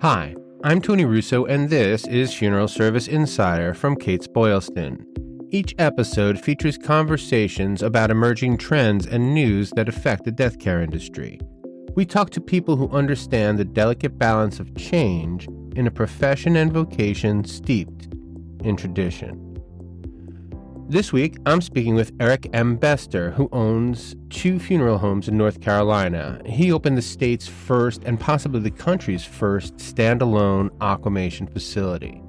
Hi, I'm Tony Russo, and this is Funeral Service Insider from Kates-Boylston. Each episode features conversations about emerging trends and news that affect the death care industry. We talk to people who understand the delicate balance of change in a profession and vocation steeped in tradition. This week, I'm speaking with Eric M. Bester, who owns 2 funeral homes in North Carolina. He opened the state's first and possibly the country's first standalone Aquamation facility.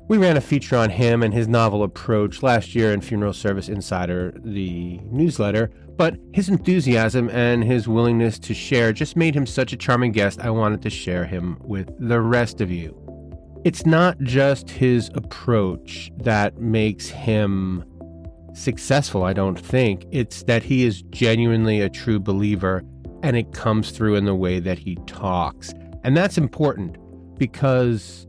We ran a feature on him and his novel approach last year in Funeral Service Insider, the newsletter, but his enthusiasm and his willingness to share just made him such a charming guest. I wanted to share him with the rest of you. It's not just his approach that makes him successful, I don't think. It's that he is genuinely a true believer, and it comes through in the way that he talks. And that's important because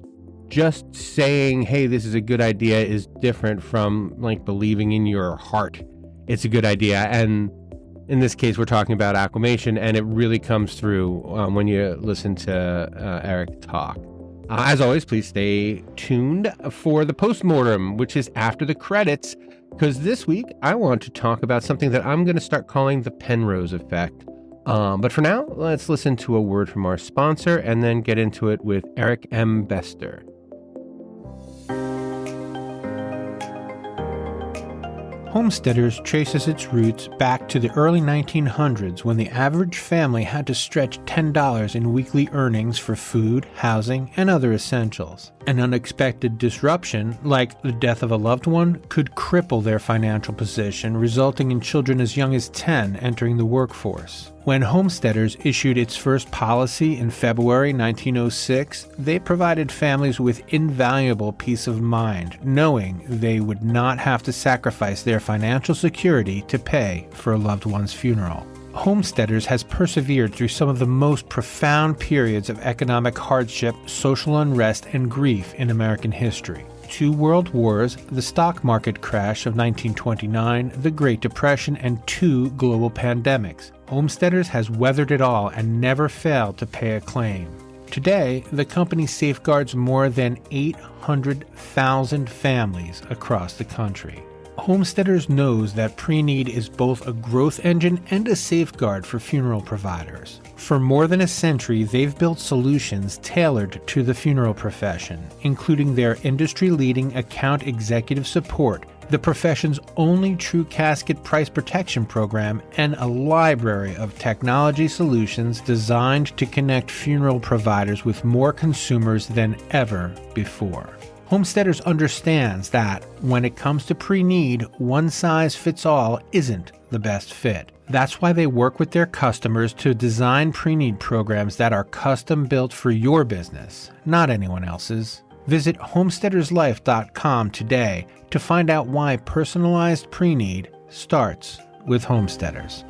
just saying, hey, this is a good idea is different from like believing in your heart it's a good idea. And in this case, we're talking about Aquamation, and it really comes through when you listen to Eric talk. As always, please stay tuned for the postmortem, which is after the credits, because this week I want to talk about something that I'm going to start calling the Penrose effect. But for now, let's listen to a word from our sponsor and then get into it with Eric M. Bester. Homesteaders traces its roots back to the early 1900s when the average family had to stretch $10 in weekly earnings for food, housing, and other essentials. An unexpected disruption, like the death of a loved one, could cripple their financial position, resulting in children as young as 10 entering the workforce. When Homesteaders issued its first policy in February 1906, they provided families with invaluable peace of mind, knowing they would not have to sacrifice their financial security to pay for a loved one's funeral. Homesteaders has persevered through some of the most profound periods of economic hardship, social unrest, and grief in American history. 2 world wars, the stock market crash of 1929, the Great Depression, and 2 global pandemics. Homesteaders has weathered it all and never failed to pay a claim. Today, the company safeguards more than 800,000 families across the country. Homesteaders knows that pre-need is both a growth engine and a safeguard for funeral providers. For more than a century, they've built solutions tailored to the funeral profession, including their industry-leading account executive support, the profession's only true casket price protection program, and a library of technology solutions designed to connect funeral providers with more consumers than ever before. Homesteaders understands that when it comes to pre-need, one size fits all isn't the best fit. That's why they work with their customers to design pre-need programs that are custom built for your business, not anyone else's. Visit homesteaderslife.com today to find out why personalized pre-need starts with Homesteaders.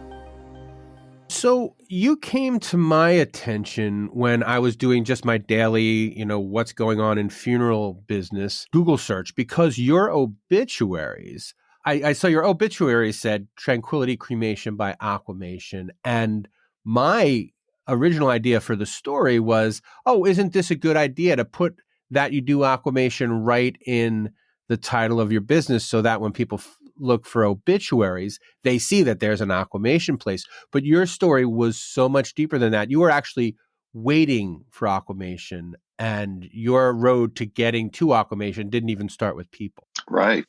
So you came to my attention when I was doing just my daily, what's going on in funeral business Google search, because your obituaries, I saw your obituary said Tranquility Cremation by Aquamation. And my original idea for the story was, isn't this a good idea to put that you do Aquamation right in the title of your business so that when people look for obituaries, they see that there's an Aquamation place. But your story was so much deeper than that. You were actually waiting for Aquamation, and your road to getting to Aquamation didn't even start with people. Right.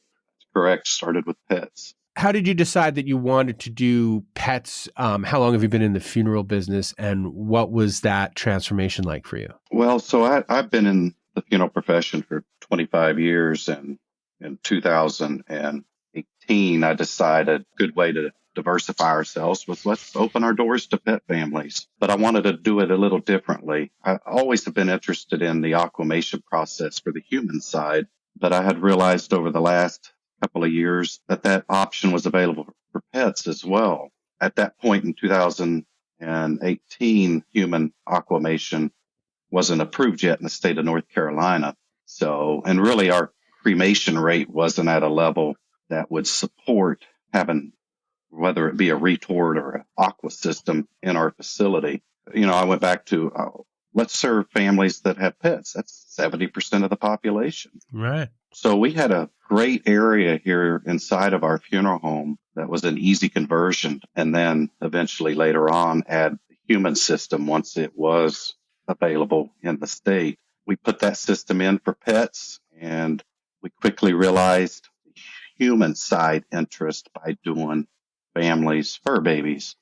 Correct. Started with pets. How did you decide that you wanted to do pets? How long have you been in the funeral business, and what was that transformation like for you? Well, so I've been in the funeral profession for 25 years, and in 2018, I decided a good way to diversify ourselves was let's open our doors to pet families. But I wanted to do it a little differently. I always have been interested in the Aquamation process for the human side, but I had realized over the last couple of years that option was available for pets as well. At that point in 2018, human Aquamation wasn't approved yet in the state of North Carolina. So, and really our cremation rate wasn't at a level that would support having, whether it be a retort or an aqua system in our facility. I went back to, let's serve families that have pets. That's 70% of the population. Right. So we had a great area here inside of our funeral home that was an easy conversion. And then eventually later on add the human system once it was available in the state. We put that system in for pets, and we quickly realized the human side interest by doing families, fur babies,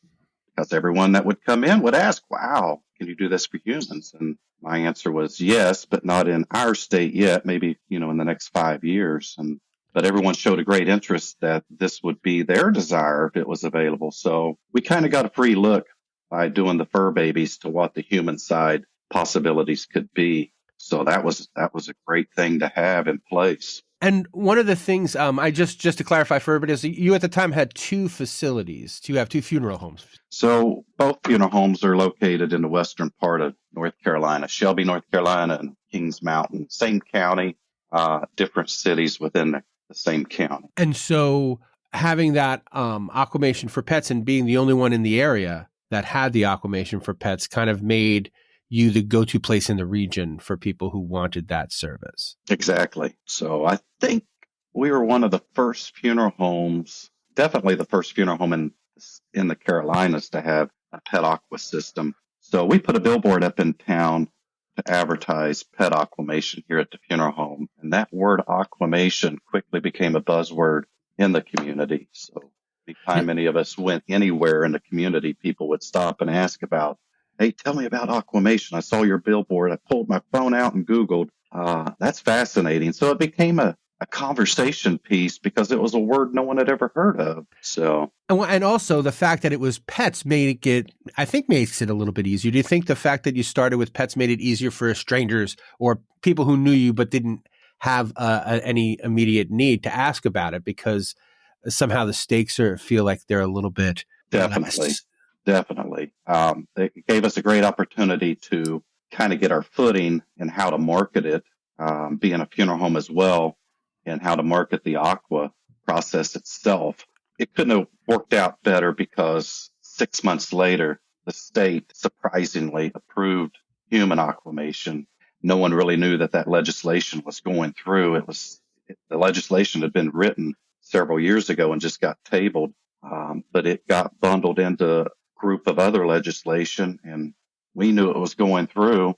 because everyone that would come in would ask, wow, can you do this for humans? And my answer was yes, but not in our state yet, maybe, in the next 5 years. But everyone showed a great interest that this would be their desire if it was available. So we kind of got a free look by doing the fur babies to what the human side possibilities could be. So that was a great thing to have in place. And one of the things, I just to clarify for everybody, is you at the time had two facilities. You have two funeral homes. So both funeral homes are located in the western part of North Carolina, Shelby, North Carolina, and Kings Mountain, same county, different cities within the same county. And so having that Aquamation for pets and being the only one in the area that had the Aquamation for pets kind of made you the go-to place in the region for people who wanted that service. Exactly. So I think we were one of the first funeral homes, definitely the first funeral home in the Carolinas to have a pet aqua system. So we put a billboard up in town to advertise pet aquamation here at the funeral home. And that word aquamation quickly became a buzzword in the community. So anytime any of us went anywhere in the community, people would stop and ask about, hey, tell me about Aquamation. I saw your billboard. I pulled my phone out and Googled. That's fascinating. So it became a conversation piece because it was a word no one had ever heard of. So, and also the fact that it was pets makes it a little bit easier. Do you think the fact that you started with pets made it easier for strangers or people who knew you but didn't have any immediate need to ask about it because somehow the stakes feel like they're a little bit definitely. less? Definitely. It gave us a great opportunity to kind of get our footing in how to market it, being a funeral home as well, and how to market the aqua process itself. It couldn't have worked out better because 6 months later, the state surprisingly approved human aquamation. No one really knew that legislation was going through. The legislation had been written several years ago and just got tabled, but it got bundled into group of other legislation, and we knew it was going through.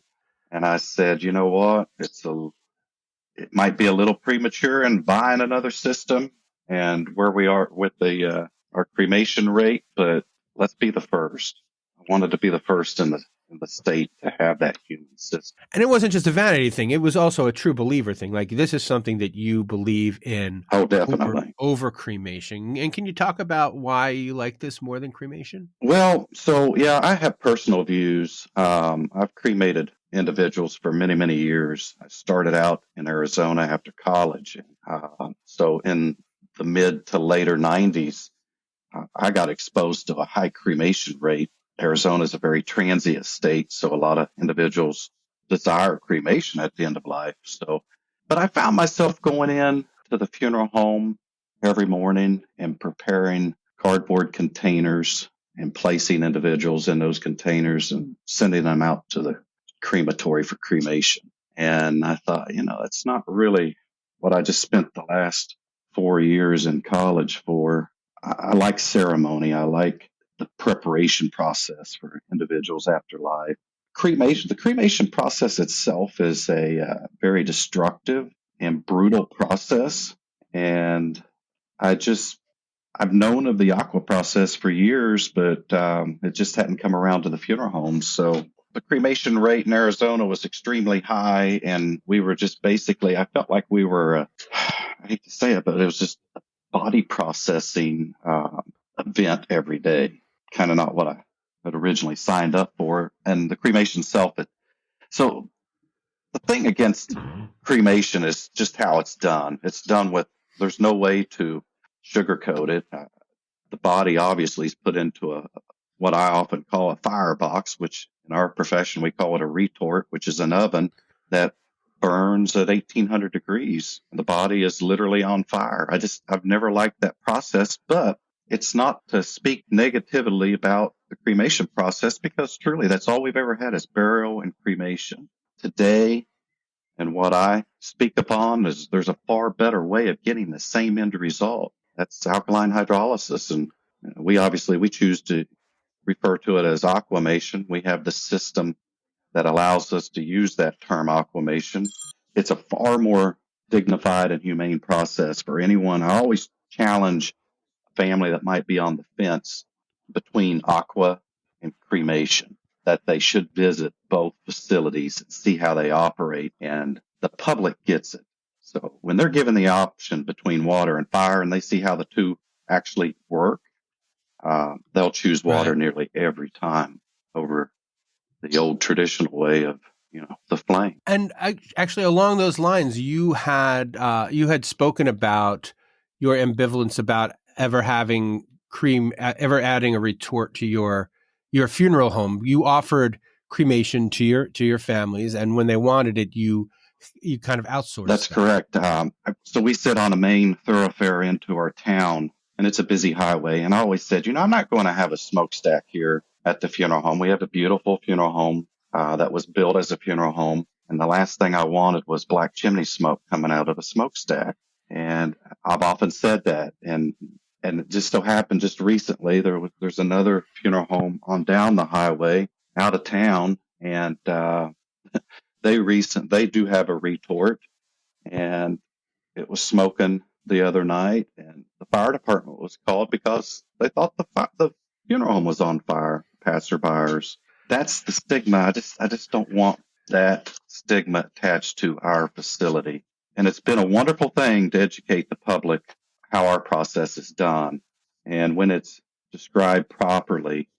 And I said, you know what? It might be a little premature in buying another system and where we are with our cremation rate, but let's be the first. I wanted to be the first in the state to have that human system. And it wasn't just a vanity thing. It was also a true believer thing. Like this is something that you believe in. Oh, definitely. Over cremation. And can you talk about why you like this more than cremation? Well, so yeah, I have personal views. I've cremated individuals for many, many years. I started out in Arizona after college. So in the mid to later 90s, I got exposed to a high cremation rate. Arizona is a very transient state, so a lot of individuals desire cremation at the end of life. But I found myself going in to the funeral home every morning and preparing cardboard containers and placing individuals in those containers and sending them out to the crematory for cremation. And I thought, that's not really what I just spent the last 4 years in college for. I like ceremony. I like the preparation process for individuals after life. The cremation process itself is a very destructive and brutal process. And I've known of the aqua process for years, but it just hadn't come around to the funeral homes. So the cremation rate in Arizona was extremely high, and we were just basically, I felt like we were, I hate to say it, but it was just a body processing event every day. Kind of not what I had originally signed up for. And the cremation itself, so the thing against cremation is just how it's done. It's done there's no way to sugarcoat it. The body obviously is put into what I often call a firebox, which in our profession we call it a retort, which is an oven that burns at 1800 degrees. The body is literally on fire. I've never liked that process, but it's not to speak negatively about the cremation process because truly that's all we've ever had is burial and cremation. Today, and what I speak upon is there's a far better way of getting the same end result. That's alkaline hydrolysis. And we choose to refer to it as aquamation. We have the system that allows us to use that term aquamation. It's a far more dignified and humane process for anyone. I always challenge a family that might be on the fence between aqua and cremation that they should visit both facilities and see how they operate, and the public gets it. So when they're given the option between water and fire and they see how the two actually work, they'll choose water Right. nearly every time over the old traditional way of, the flame. And actually, along those lines, you had spoken about your ambivalence about ever adding a retort to your funeral home. You offered cremation to your families, and when they wanted it, you kind of outsourced. That's that. correct. So we sit on a main thoroughfare into our town, and it's a busy highway. And I always said, I'm not going to have a smokestack here at the funeral home. We have a beautiful funeral home that was built as a funeral home. And the last thing I wanted was black chimney smoke coming out of a smokestack. And I've often said that. And it just so happened just recently, there's another funeral home on down the highway out of town. And they do have a retort, and it was smoking the other night, and the fire department was called because they thought the funeral home was on fire. Passerbyers. That's the stigma. I just don't want that stigma attached to our facility. And it's been a wonderful thing to educate the public how our process is done. And when it's described properly,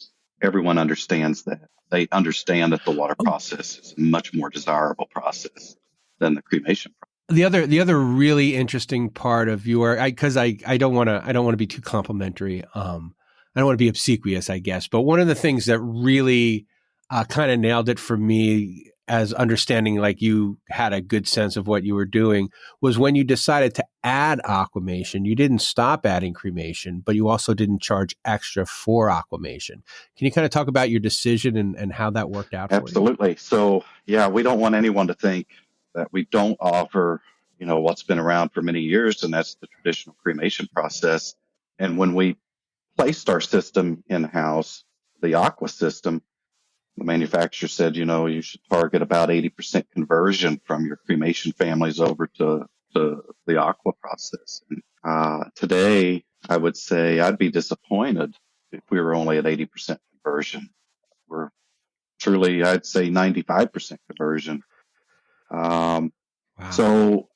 everyone understands that. They understand that the water process is a much more desirable process than the cremation process. The other really interesting part of because I don't want to be too complimentary. I don't want to be obsequious, I guess. But one of the things that really kind of nailed it for me as understanding like you had a good sense of what you were doing was when you decided to add aquamation. You didn't stop adding cremation, but you also didn't charge extra for aquamation. Can you kind of talk about your decision and how that worked out for you? Absolutely. So, yeah, we don't want anyone to think that we don't offer, what's been around for many years, and that's the traditional cremation process. And when we placed our system in-house, the Aqua system, the manufacturer said, you should target about 80% conversion from your cremation families over to the Aqua process. And, today, I would say I'd be disappointed if we were only at 80% conversion. We're truly, I'd say 95% conversion. Wow. So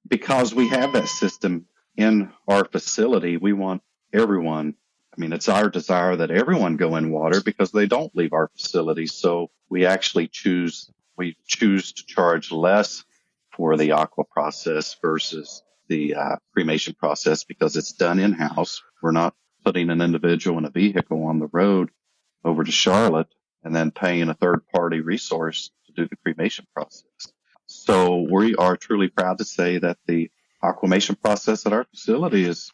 because we have that system in our facility, we want everyone. It's our desire that everyone go in water because they don't leave our facility. So we actually choose to charge less for the aqua process versus the cremation process because it's done in-house. We're not putting an individual in a vehicle on the road over to Charlotte and then paying a third-party resource to do the cremation process. So we are truly proud to say that the aquamation process at our facility is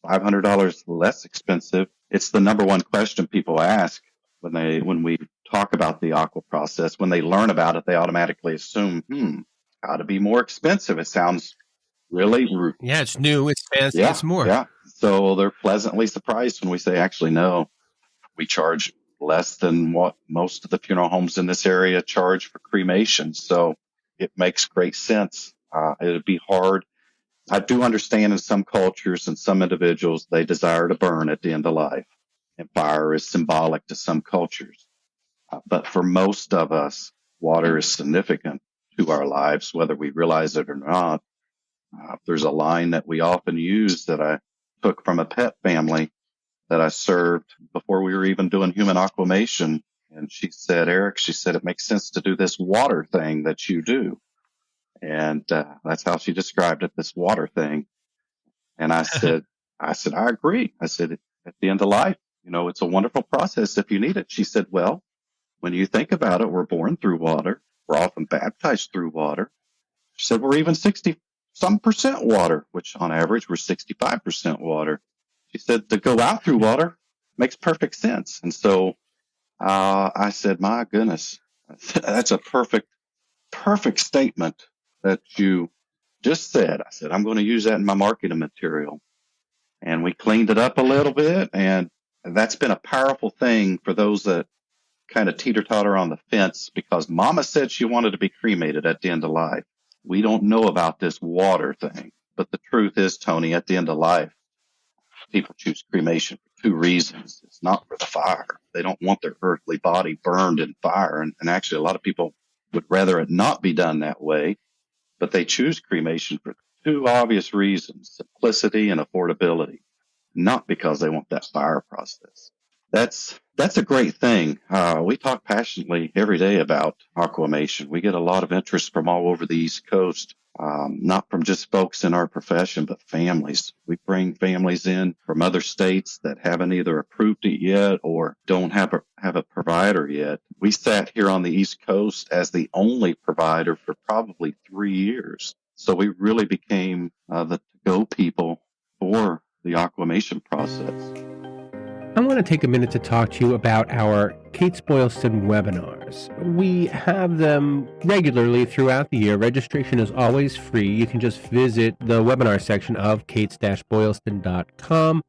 $500 less expensive. It's the number one question people ask when we talk about the aqua process. When they learn about it, they automatically assume, got to be more expensive. It sounds really rude. Yeah, it's new, it's fancy, it's more. Yeah. So they're pleasantly surprised when we say, actually, no, we charge less than what most of the funeral homes in this area charge for cremation. So it makes great sense. It'd be hard. I do understand in some cultures and some individuals, they desire to burn at the end of life, and fire is symbolic to some cultures. But for most of us, water is significant to our lives, whether we realize it or not. There's a line that we often use that I took from a pet family that I served before we were even doing human aquamation. And she said, Eric, it makes sense to do this water thing that you do. And that's how she described it, this water thing. And I said, I agree. I said, at the end of life, it's a wonderful process if you need it. She said, well, when you think about it, we're born through water. We're often baptized through water. She said, we're even 60% water, which on average, we're 65% water. She said, to go out through water makes perfect sense. And so I said, my goodness, that's a perfect statement that you just said. I said, I'm going to use that in my marketing material. And we cleaned it up a little bit. And that's been a powerful thing for those that kind of teeter-totter on the fence, because mama said she wanted to be cremated at the end of life. We don't know about this water thing. But the truth is, Tony, at the end of life, people choose cremation for two reasons. It's not for the fire. They don't want their earthly body burned in fire. And actually, a lot of people would rather it not be done that way, but they choose cremation for two obvious reasons: simplicity and affordability, not because they want that fire process. That's a great thing. We talk passionately every day about Aquamation. We get a lot of interest from all over the East Coast, not from just folks in our profession, but families. We bring families in from other states that haven't either approved it yet or don't have a provider yet. We sat here on the East Coast as the only provider for probably 3 years. So we really became the to-go people for the Aquamation process. I want to take a minute to talk to you about our Kates-Boylston webinars. We have them regularly throughout the year. Registration is always free. You can just visit the webinar section of kates-boylston.com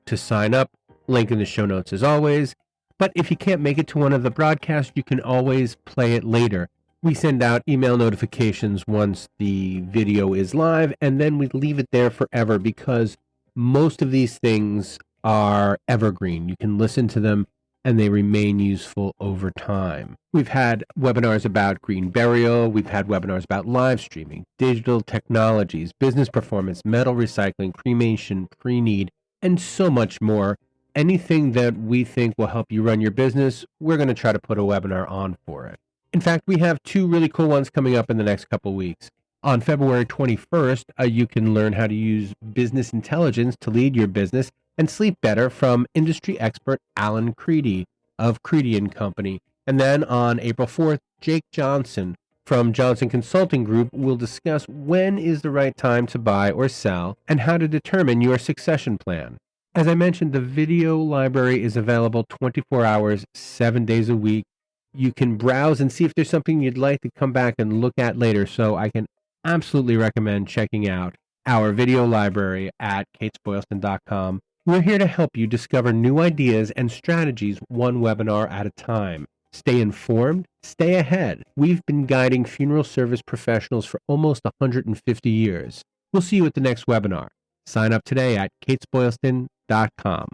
to sign up. Link in the show notes as always. But if you can't make it to one of the broadcasts, you can always play it later. We send out email notifications once the video is live, and then we leave it there forever because most of these things are evergreen. You can listen to them and they remain useful over time. We've had webinars about green burial. We've had webinars about live streaming, digital technologies, business performance, metal recycling, cremation, pre-need, and so much more. Anything that we think will help you run your business, we're going to try to put a webinar on for it. In fact, we have two really cool ones coming up in the next couple weeks. On February 21st, you can learn how to use business intelligence to lead your business and sleep better from industry expert Alan Creedy of Creedy & Company. And then on April 4th, Jake Johnson from Johnson Consulting Group will discuss when is the right time to buy or sell and how to determine your succession plan. As I mentioned, the video library is available 24 hours, 7 days a week. You can browse and see if there's something you'd like to come back and look at later, so I can absolutely recommend checking out our video library at kates-boylston.com. We're here to help you discover new ideas and strategies one webinar at a time. Stay informed, stay ahead. We've been guiding funeral service professionals for almost 150 years. We'll see you at the next webinar. Sign up today at kates-boylston.com.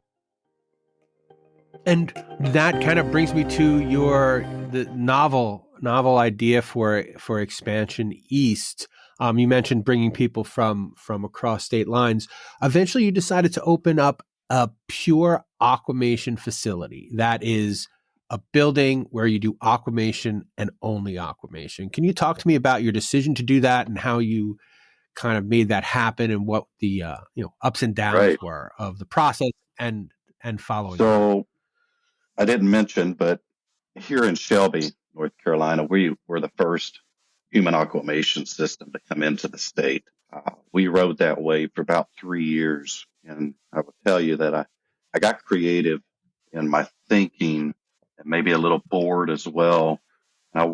And that kind of brings me to the novel idea for expansion east. You mentioned bringing people from across state lines. Eventually, you decided to open up a pure aquamation facility. That is a building where you do aquamation and only aquamation. Can you talk to me about your decision to do that and how you kind of made that happen and what the ups and downs were of the process and following? So I didn't mention, but here in Shelby, North Carolina, we were the first human aquamation system to come into the state. We rode that wave for about 3 years. And I will tell you that I got creative in my thinking and maybe a little bored as well. I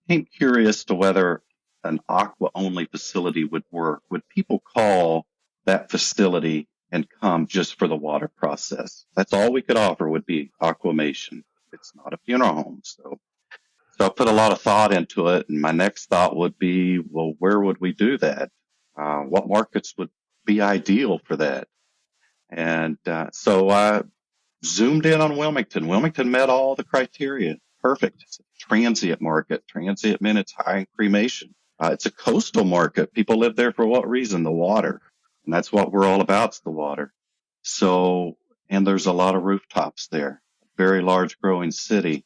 became curious to whether an aqua-only facility would work. Would people call that facility and come just for the water process? That's all we could offer would be aquamation. It's not a funeral home. So I put a lot of thought into it. And my next thought would be, well, where would we do that? What markets would be ideal for that? And so I zoomed in on Wilmington. Wilmington met all the criteria. Perfect. It's a transient market. Transient means it's high in cremation. It's a coastal market. People live there for what reason? The water. And that's what we're all about, is the water. So, and there's a lot of rooftops there. Very large growing city.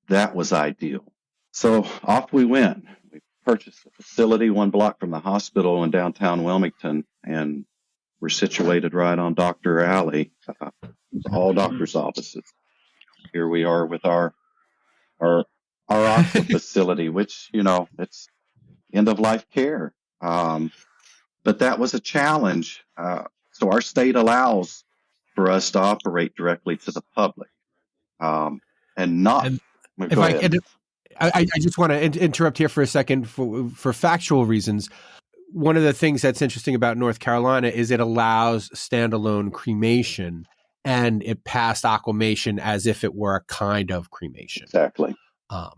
That was ideal. So off we went. We purchased a facility 1 block from the hospital in downtown Wilmington, and we're situated right on Dr. Alley. All doctors' offices. Here we are with our aqua facility, which, it's end of life care. But that was a challenge. So our state allows for us to operate directly to the public. and not. And if Go I ahead. I just want to interrupt here for a second for factual reasons. One of the things that's interesting about North Carolina is it allows standalone cremation, and it passed Aquamation as if it were a kind of cremation. Exactly.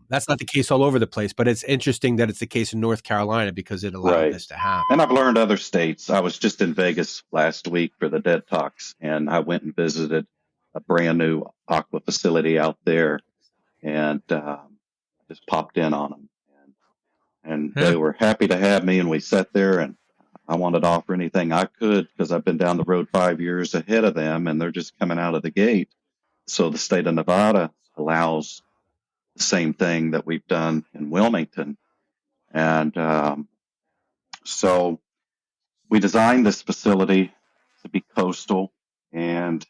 That's not the case all over the place, but it's interesting that it's the case in North Carolina because it allowed Right. this to happen. And I've learned other states. I was just in Vegas last week for the Dead Talks, and I went and visited a brand new aqua facility out there, and just popped in on them. And they were happy to have me, and we sat there, and I wanted to offer anything I could because I've been down the road 5 years ahead of them, and they're just coming out of the gate. So the state of Nevada allows the same thing that we've done in Wilmington. And so we designed this facility to be coastal, and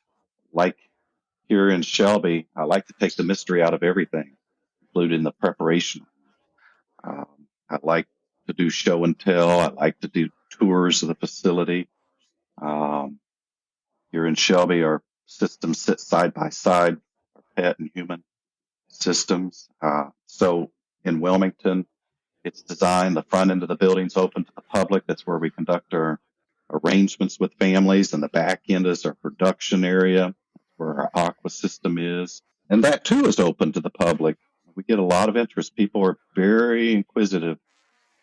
like here in Shelby, I like to take the mystery out of everything, including the preparation. I like to do show and tell. I like to do tours of the facility. Here in Shelby, our systems sit side by side, our pet and human systems. So in Wilmington, it's designed, the front end of the building's open to the public. That's where we conduct our arrangements with families, and the back end is our production area where our aqua system is. And that too is open to the public. We get a lot of interest. People are very inquisitive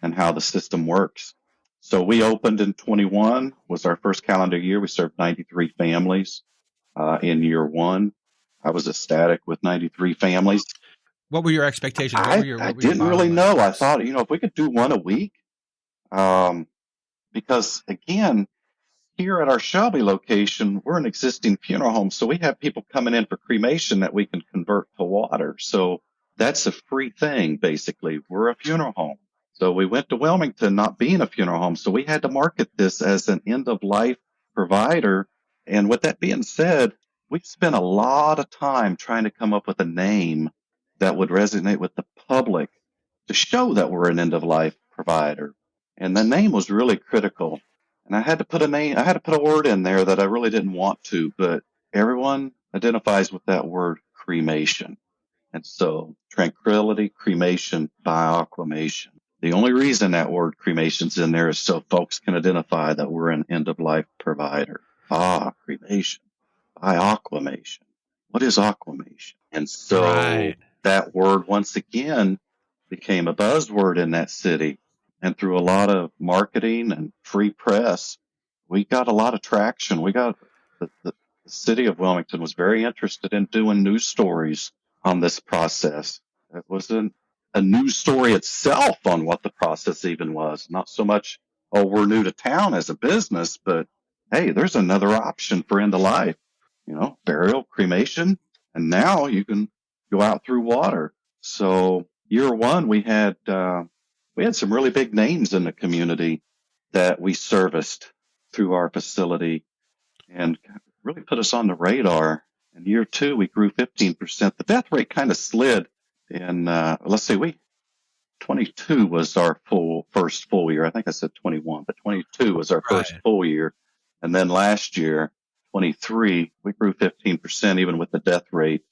in how the system works. So we opened in 21, was our first calendar year. We served 93 families in year one. I was ecstatic with 93 families. What were your expectations? I didn't really know. I thought, if we could do one a week, because again, here at our Shelby location, we're an existing funeral home. So we have people coming in for cremation that we can convert to water. So that's a free thing, basically. We're a funeral home. So we went to Wilmington not being a funeral home. So we had to market this as an end-of-life provider. And with that being said, we've spent a lot of time trying to come up with a name that would resonate with the public to show that we're an end-of-life provider. And the name was really critical. And I had to put a word in there that I really didn't want to, but everyone identifies with that word, cremation. And so Tranquility Cremation by Aquamation. The only reason that word cremation's in there is so folks can identify that we're an end-of-life provider. Cremation by Aquamation. What is Aquamation? And so that word once again became a buzzword in that city. And through a lot of marketing and free press, we got a lot of traction. We got the city of Wilmington was very interested in doing news stories on this process. It wasn't a news story itself on what the process even was. Not so much, we're new to town as a business, but hey, there's another option for end of life, burial, cremation, and now you can go out through water. So year one, we had some really big names in the community that we serviced through our facility and really put us on the radar. In year two, we grew 15%. The death rate kind of slid in, 22 was our first full year. I think I said 21, but 22 was our first full year. And then last year, 23, we grew 15%, even with the death rate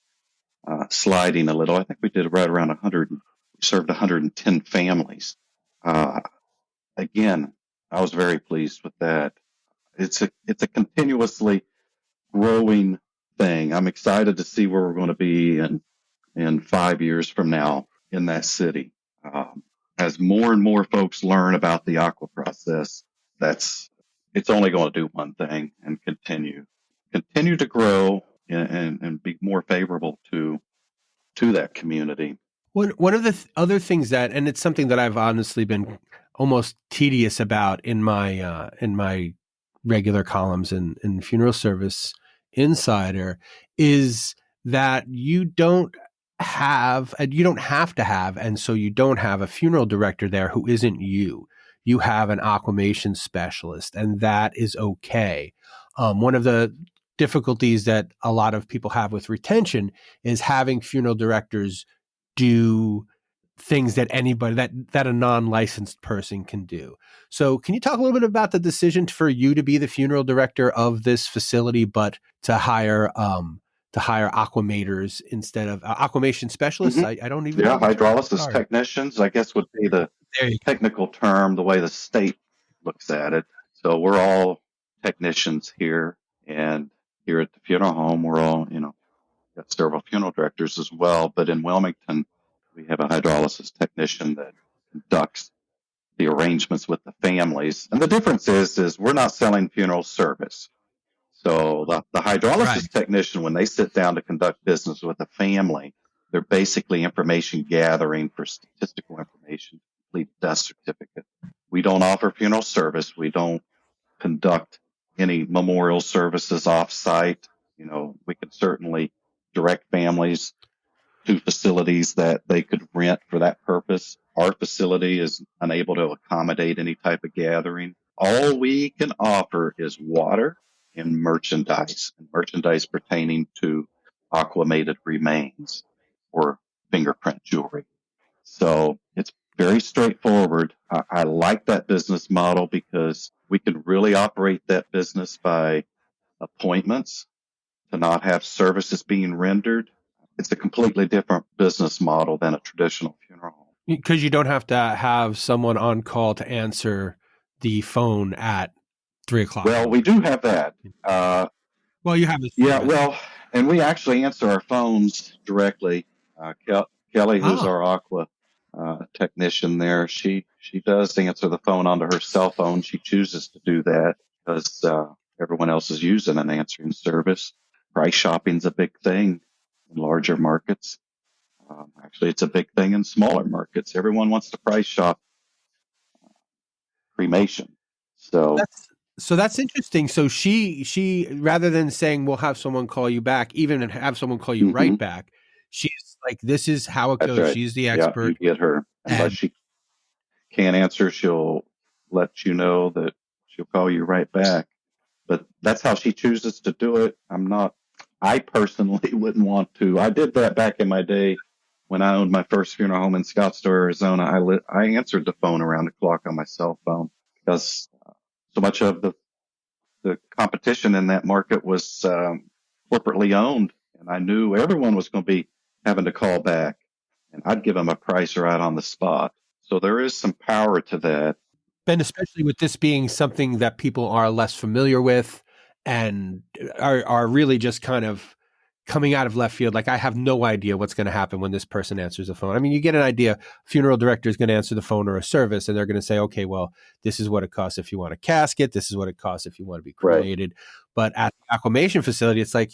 sliding a little. I think we did right around 100. We served 110 families. Again, I was very pleased with that. It's a continuously growing thing. I'm excited to see where we're going to be in 5 years from now in that city. As more and more folks learn about the aqua process, it's only going to do one thing and continue to grow and be more favorable to that community. One of the other things and it's something that I've honestly been almost tedious about in my regular columns in Funeral Service Insider, is that you don't have to have, and so you don't have a funeral director there who isn't you. You have an aquamation specialist, and that is okay. One of the difficulties that a lot of people have with retention is having funeral directors do things that that a non-licensed person can do. So can you talk a little bit about the decision for you to be the funeral director of this facility, but to hire to hire aquamators instead of aquamation specialists. Hmm. I don't even know Yeah, the term. hydrolysis Sorry. technicians, I guess, would be the There you technical term, the way the state looks at it. So we're all technicians here, and here at the funeral home, we're all, got several funeral directors as well. But in Wilmington, we have a hydrolysis technician that conducts the arrangements with the families. And the difference is we're not selling funeral service. So the go. Right. hydrolysis technician, when they sit down to conduct business with a family, they're basically information gathering for statistical information to complete death certificate. We don't offer funeral service. We don't conduct any memorial services off site. We could certainly direct families to facilities that they could rent for that purpose. Our facility is unable to accommodate any type of gathering. All we can offer is water and merchandise pertaining to aquamated remains or fingerprint jewelry. So it's very straightforward. I like that business model because we can really operate that business by appointments to not have services being rendered. It's a completely different business model than a traditional funeral home. Because you don't have to have someone on call to answer the phone at 3:00. Well, we do have that. Well, you have a Yeah, service. well, and we actually answer our phones directly. Kelly, who's Oh, our aqua technician there, she does answer the phone onto her cell phone. She chooses to do that because everyone else is using an answering service. Price shopping's a big thing in larger markets. Actually, it's a big thing in smaller markets. Everyone wants to price shop cremation. So, that's interesting. So she rather than saying we'll have someone call you back, even and have someone call you right mhm, back, she's like, this is how it that's goes. right. She's the Yeah, you expert, get her. Unless and she can't answer, she'll let you know that she'll call you right back. But that's how she chooses to do it. I personally wouldn't want to. I did that back in my day when I owned my first funeral home in Scottsdale, Arizona. I answered the phone around the clock on my cell phone because so much of the competition in that market was corporately owned. And I knew everyone was going to be having to call back, and I'd give them a price right on the spot. So there is some power to that. Ben, especially with this being something that people are less familiar with and are really just kind of coming out of left field. Like, I have no idea what's going to happen when this person answers the phone. I mean, you get an idea. Funeral director is going to answer the phone or a service, and they're going to say, okay, well, this is what it costs if you want a casket. This is what it costs if you want to be Right. cremated. But at the Aquamation facility, it's like,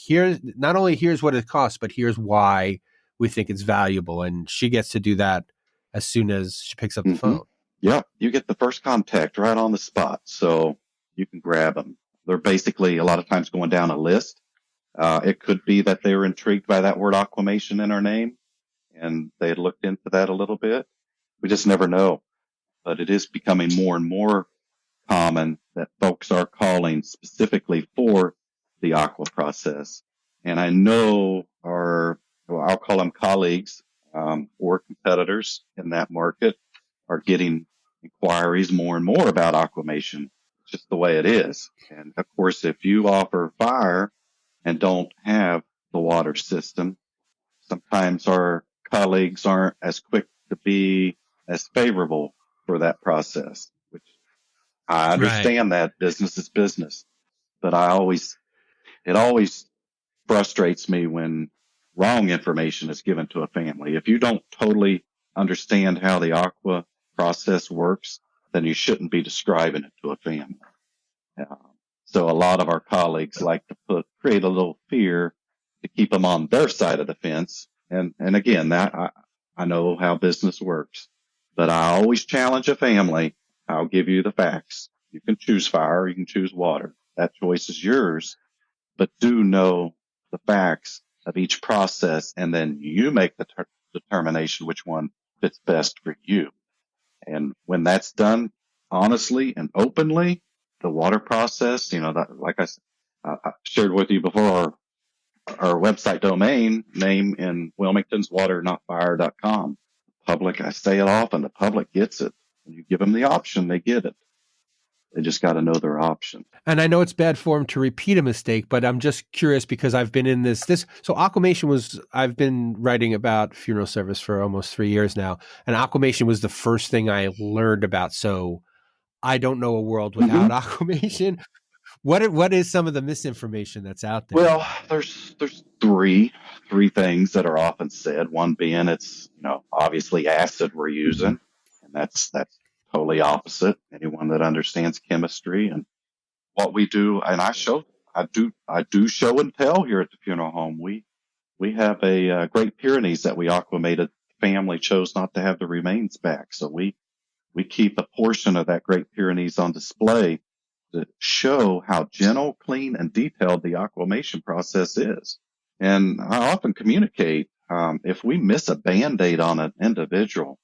not only here's what it costs, but here's why we think it's valuable. And she gets to do that as soon as she picks up the Mm-hmm. phone. Yeah, you get the first contact right on the spot, so you can grab them. They're basically a lot of times going down a list. It could be that they were intrigued by that word aquamation in our name, and they had looked into that a little bit. We just never know, but it is becoming more and more common that folks are calling specifically for the aqua process. And I know I'll call them colleagues or competitors in that market are getting inquiries more and more about aquamation. It's just the way it is. And of course, if you offer fire and don't have the water system, sometimes our colleagues aren't as quick to be as favorable for that process, which I Right. understand that business is business, but it always frustrates me when wrong information is given to a family. If you don't totally understand how the aqua process works, then you shouldn't be describing it to a family. Uh, so a lot of our colleagues like to create a little fear to keep them on their side of the fence. And again, I know how business works, but I always challenge a family. I'll give you the facts. You can choose fire, or you can choose water. That choice is yours, but do know the facts of each process. And then you make the determination which one fits best for you. And when that's done honestly and openly, the water process, that, like I shared with you before, our website domain name in Wilmington's waternotfire.com. Public, I say it often, the public gets it. When you give them the option, they get it. They just got to know their options. And I know it's bad form to repeat a mistake, but I'm just curious because I've been in this. So Aquamation I've been writing about funeral service for almost 3 years now. And Aquamation was the first thing I learned about. So I don't know a world without Aquamation. What is some of the misinformation that's out there? Well, there's three things that are often said. One being it's, obviously acid we're using, and that's totally opposite. Anyone that understands chemistry and what we do, and I do show and tell here at the funeral home. We have a Great Pyrenees that we aquamated. The family chose not to have the remains back, so we keep a portion of that Great Pyrenees on display to show how gentle, clean, and detailed the aquamation process is. And I often communicate, if we miss a Band-Aid on an individual,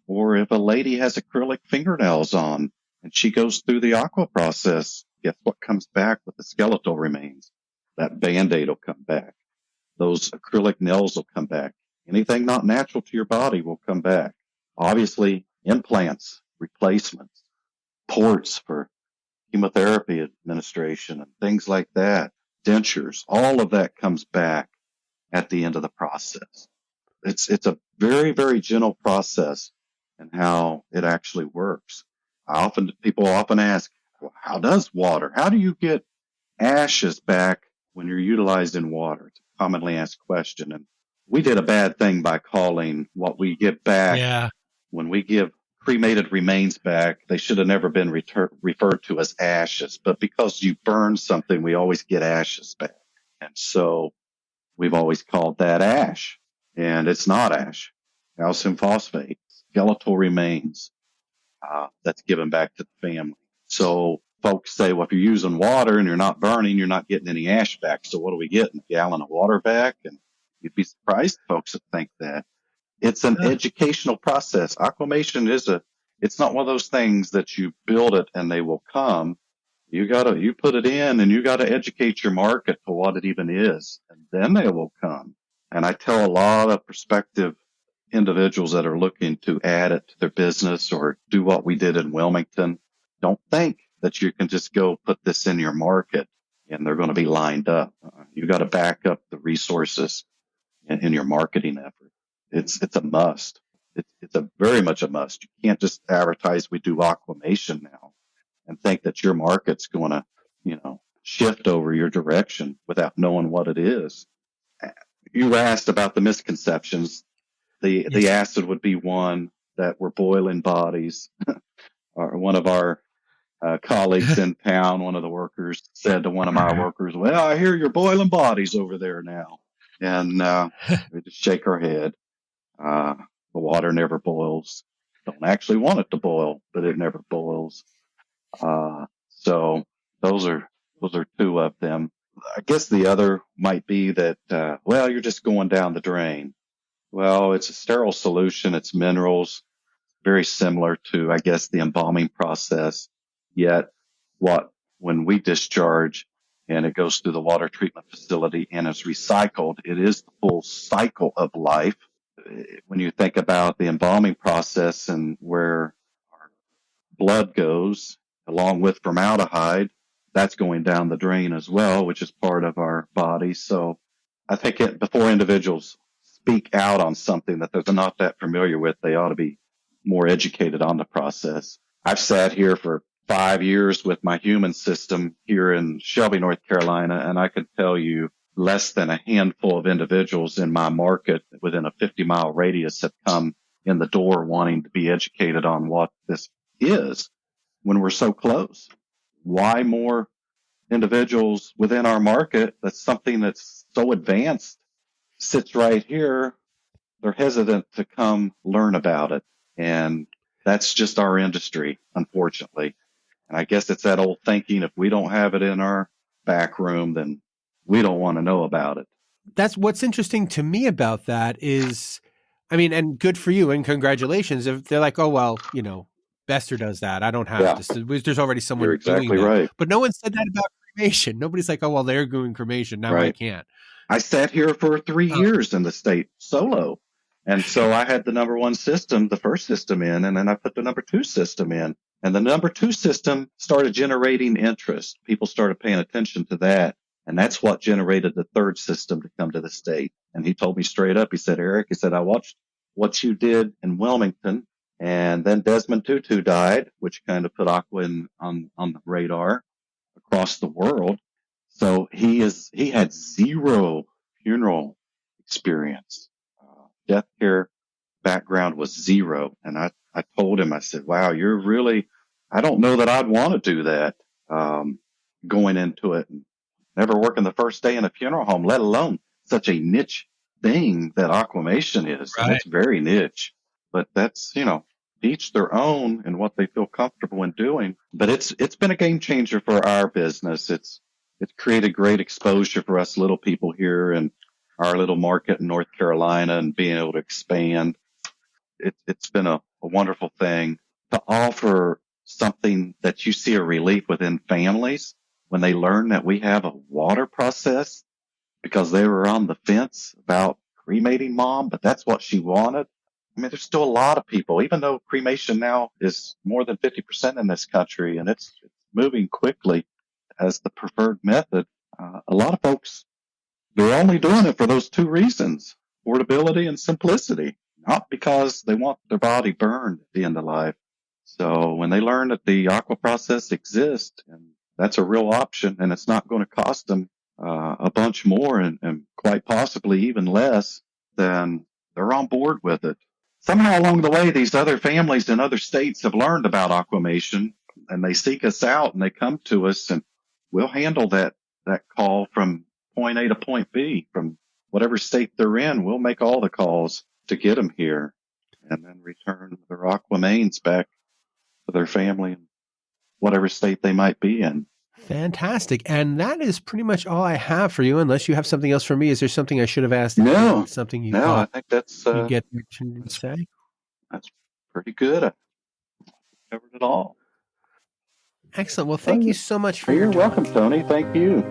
or if a lady has acrylic fingernails on and she goes through the aqua process, guess what comes back with the skeletal remains? That Band-Aid will come back. Those acrylic nails will come back. Anything not natural to your body will come back. Obviously, implants, replacements, ports for chemotherapy administration and things like that, dentures, all of that comes back at the end of the process. It's a very, very gentle process and how it actually works. People often ask, well, how do you get ashes back when you're utilizing water? It's a commonly asked question. And we did a bad thing by calling what we get back when we give cremated remains back. They should have never been referred to as ashes, but because you burn something, we always get ashes back. And so we've always called that ash, and it's not ash. Calcium phosphate, skeletal remains, that's given back to the family. So folks say, well, if you're using water and you're not burning, you're not getting any ash back. So what do we get? A gallon of water back? And you'd be surprised folks that think that. It's an educational process. Aquamation it's not one of those things that you build it and they will come. You put it in and you gotta educate your market for what it even is, and then they will come. And I tell a lot of prospective individuals that are looking to add it to their business or do what we did in Wilmington, don't think that you can just go put this in your market and they're going to be lined up. You got to back up the resources in your marketing effort. It's a must. It's a very much a must. You can't just advertise we do aquamation now and think that your market's going to, shift over your direction without knowing what it is. You asked about the misconceptions. The acid would be one, that we're boiling bodies. Or one of our colleagues in town, one of the workers said to one of my workers, well, I hear you're boiling bodies over there now. And we just shake our head. The water never boils. Don't actually want it to boil, but it never boils. So those are two of them. I guess the other might be that, you're just going down the drain. Well, it's a sterile solution. It's minerals, very similar to, I guess, the embalming process. Yet when we discharge and it goes through the water treatment facility and is recycled, it is the full cycle of life. When you think about the embalming process and where our blood goes, along with formaldehyde, that's going down the drain as well, which is part of our body. So I think before individuals speak out on something that they're not that familiar with, they ought to be more educated on the process. I've sat here for 5 years with my human system here in Shelby, North Carolina, and I can tell you less than a handful of individuals in my market within a 50-mile radius have come in the door wanting to be educated on what this is when we're so close. Why more individuals within our market? That's something that's so advanced, sits right here. They're hesitant to come learn about it. And that's just our industry, unfortunately. And I guess it's that old thinking, if we don't have it in our back room, then we don't want to know about it. That's what's interesting to me about that is, and good for you and congratulations. If they're like, oh, well, Bester does that. I don't have to. There's already someone You're exactly doing that. Right. But no one said that about cremation. Nobody's like, oh, well, they're doing cremation. Now I can't. I sat here for 3 years in the state solo. And so I had the number one system, the first system in, and then I put the number two system in. And the number two system started generating interest. People started paying attention to that. And that's what generated the third system to come to the state. And he told me straight up, he said, Eric, he said, I watched what you did in Wilmington. And then Desmond Tutu died, which kind of put Aqua on the radar across the world. So he had zero funeral experience. Death care background was zero. And I told him, I said, wow, I don't know that I'd want to do that, going into it and never working the first day in a funeral home, let alone such a niche thing that Aquamation is. Right. And it's very niche, but that's, each their own and what they feel comfortable in doing. But it's been a game changer for our business. It's created great exposure for us little people here in our little market in North Carolina and being able to expand. It's been a wonderful thing to offer something that you see a relief within families when they learn that we have a water process, because they were on the fence about cremating mom, but that's what she wanted. I mean, there's still a lot of people, even though cremation now is more than 50% in this country and it's moving quickly as the preferred method. A lot of folks, they're only doing it for those two reasons, affordability and simplicity, not because they want their body burned at the end of life. So when they learn that the aqua process exists and that's a real option and it's not going to cost them a bunch more and quite possibly even less, then they're on board with it. Somehow along the way, these other families in other states have learned about Aquamation and they seek us out and they come to us and we'll handle that call from point A to point B from whatever state they're in. We'll make all the calls to get them here and then return their Aquamains back to their family in whatever state they might be in. Fantastic. And that is pretty much all I have for you, unless you have something else for me. Is there something I should have asked? No. Something you No, I think that's you get the opportunity to say? that's pretty good. I covered it all. Excellent. Well, thank you so much for You're your time. welcome, Tony. Thank you.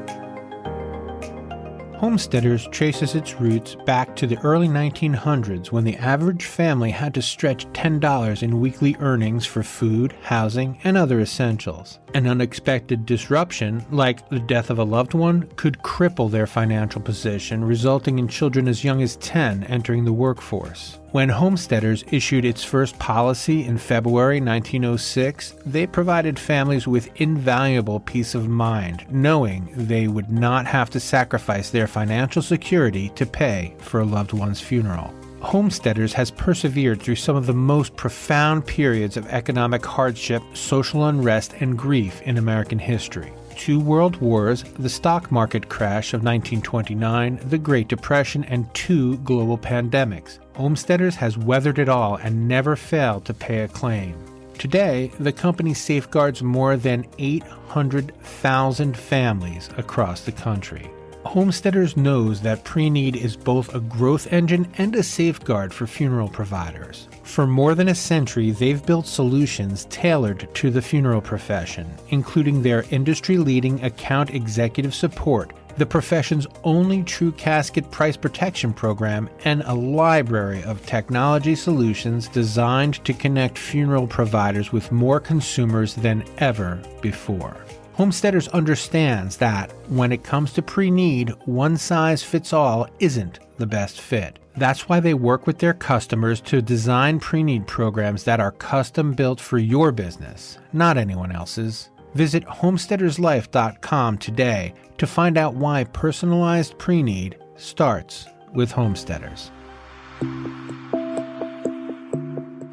Homesteaders traces its roots back to the early 1900s when the average family had to stretch $10 in weekly earnings for food, housing, and other essentials. An unexpected disruption, like the death of a loved one, could cripple their financial position, resulting in children as young as 10 entering the workforce. When Homesteaders issued its first policy in February 1906, they provided families with invaluable peace of mind, knowing they would not have to sacrifice their financial security to pay for a loved one's funeral. Homesteaders has persevered through some of the most profound periods of economic hardship, social unrest, and grief in American history. 2 world wars, the stock market crash of 1929, the Great Depression, and 2 global pandemics. Homesteaders has weathered it all and never failed to pay a claim. Today, the company safeguards more than 800,000 families across the country. Homesteaders knows that pre-need is both a growth engine and a safeguard for funeral providers. For more than a century, they've built solutions tailored to the funeral profession, including their industry-leading account executive support, the profession's only true casket price protection program, and a library of technology solutions designed to connect funeral providers with more consumers than ever before. Homesteaders understands that when it comes to pre-need, one size fits all isn't the best fit. That's why they work with their customers to design pre-need programs that are custom built for your business, not anyone else's. Visit homesteaderslife.com today to find out why personalized pre-need starts with Homesteaders.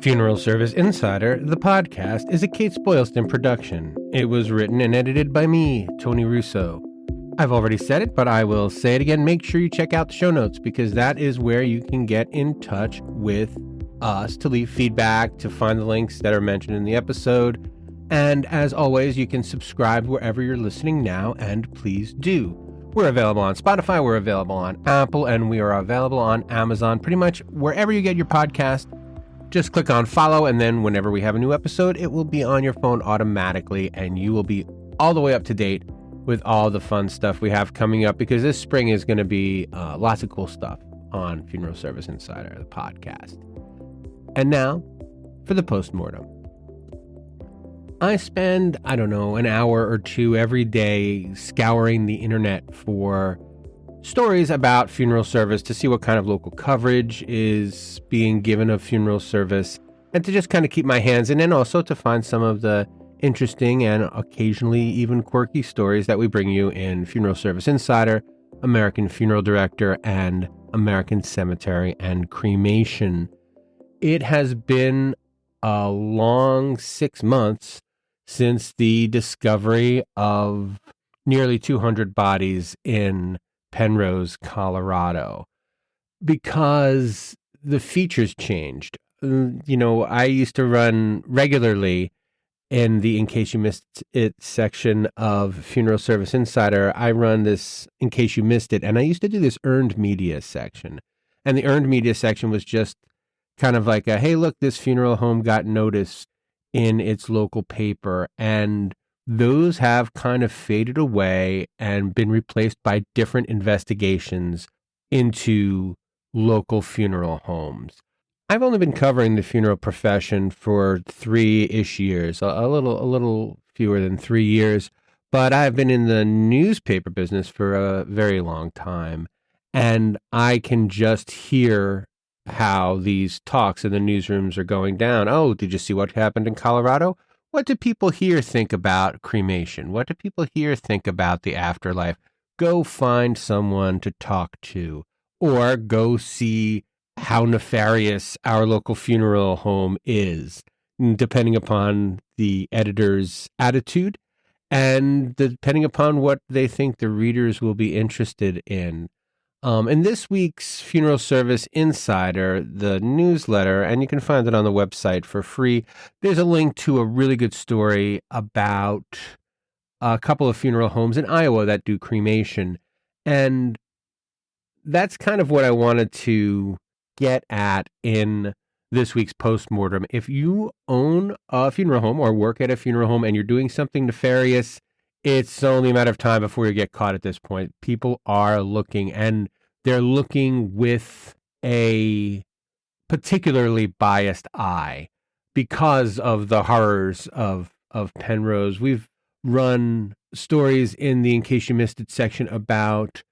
Funeral Service Insider, the podcast, is a Kates-Boylston production. It was written and edited by me, Tony Russo. I've already said it, but I will say it again. Make sure you check out the show notes because that is where you can get in touch with us to leave feedback, to find the links that are mentioned in the episode. And as always, you can subscribe wherever you're listening now, and please do. We're available on Spotify, we're available on Apple, and we are available on Amazon. Pretty much wherever you get your podcast, just click on follow, and then whenever we have a new episode, it will be on your phone automatically, and you will be all the way up to date with all the fun stuff we have coming up, because this spring is going to be lots of cool stuff on Funeral Service Insider, the podcast. And now for the postmortem. I spend, an hour or two every day scouring the internet for stories about funeral service to see what kind of local coverage is being given of funeral service and to just kind of keep my hands in, and also to find some of the interesting and occasionally even quirky stories that we bring you in Funeral Service Insider, American Funeral Director, and American Cemetery and Cremation. It has been a long 6 months since the discovery of nearly 200 bodies in Penrose, Colorado, because the features changed. I used to run regularly in the In Case You Missed It section of Funeral Service Insider. I run this In Case You Missed It, and I used to do this earned media section. And the earned media section was just kind of like hey, look, this funeral home got noticed in its local paper. And those have kind of faded away and been replaced by different investigations into local funeral homes. I've only been covering the funeral profession for 3-ish years, a little fewer than 3 years, but I've been in the newspaper business for a very long time, and I can just hear how these talks in the newsrooms are going down. Oh, did you see what happened in Colorado? What do people here think about cremation? What do people here think about the afterlife? Go find someone to talk to, or go see how nefarious our local funeral home is, depending upon the editor's attitude and depending upon what they think the readers will be interested in. In this week's Funeral Service Insider, the newsletter, and you can find it on the website for free, there's a link to a really good story about a couple of funeral homes in Iowa that do cremation. And that's kind of what I wanted to get at in this week's postmortem. If you own a funeral home or work at a funeral home and you're doing something nefarious, it's only a matter of time before you get caught at this point. People are looking, and they're looking with a particularly biased eye because of the horrors of Penrose. We've run stories in the In Case You Missed It section about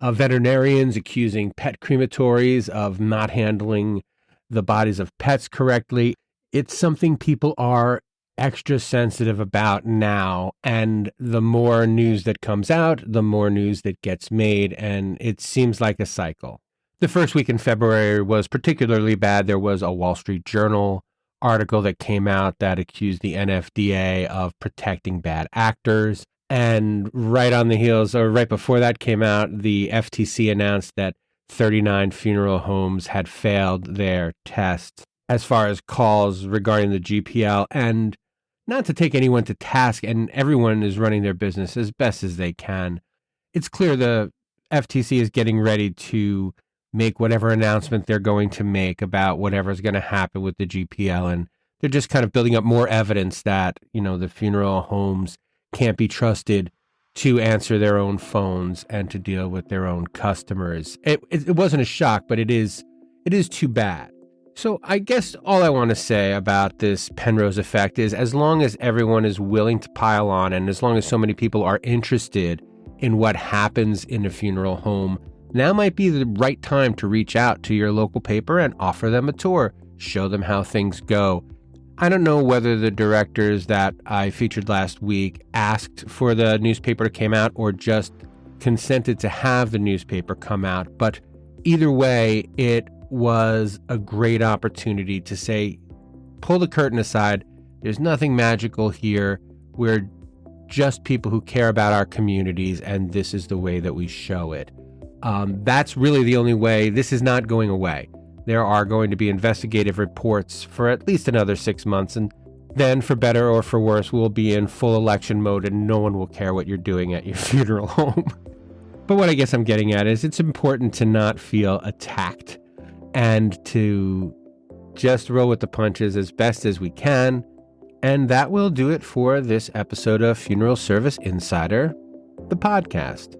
veterinarians accusing pet crematories of not handling the bodies of pets correctly. It's something people are extra sensitive about now, and the more news that comes out, the more news that gets made, and it seems like a cycle. The first week in February was particularly bad. There was a Wall Street Journal article that came out that accused the NFDA of protecting bad actors. And right on the heels, or right before that came out, the FTC announced that 39 funeral homes had failed their test as far as calls regarding the GPL. And not to take anyone to task, and everyone is running their business as best as they can. It's clear the FTC is getting ready to make whatever announcement they're going to make about whatever's going to happen with the GPL. And they're just kind of building up more evidence that, the funeral homes can't be trusted to answer their own phones and to deal with their own customers. It wasn't a shock, but it is too bad. So I guess all I want to say about this Penrose effect is, as long as everyone is willing to pile on, and as long as so many people are interested in what happens in a funeral home, now might be the right time to reach out to your local paper and offer them a tour, show them how things go. I don't know whether the directors that I featured last week asked for the newspaper to come out or just consented to have the newspaper come out, but either way, it was a great opportunity to say, pull the curtain aside. There's nothing magical here. We're just people who care about our communities, and this is the way that we show it. That's really the only way. This is not going away. There are going to be investigative reports for at least another 6 months, and then, for better or for worse, we'll be in full election mode and no one will care what you're doing at your funeral home. But what I guess I'm getting at is it's important to not feel attacked and to just roll with the punches as best as we can. And that will do it for this episode of Funeral Service Insider, the podcast.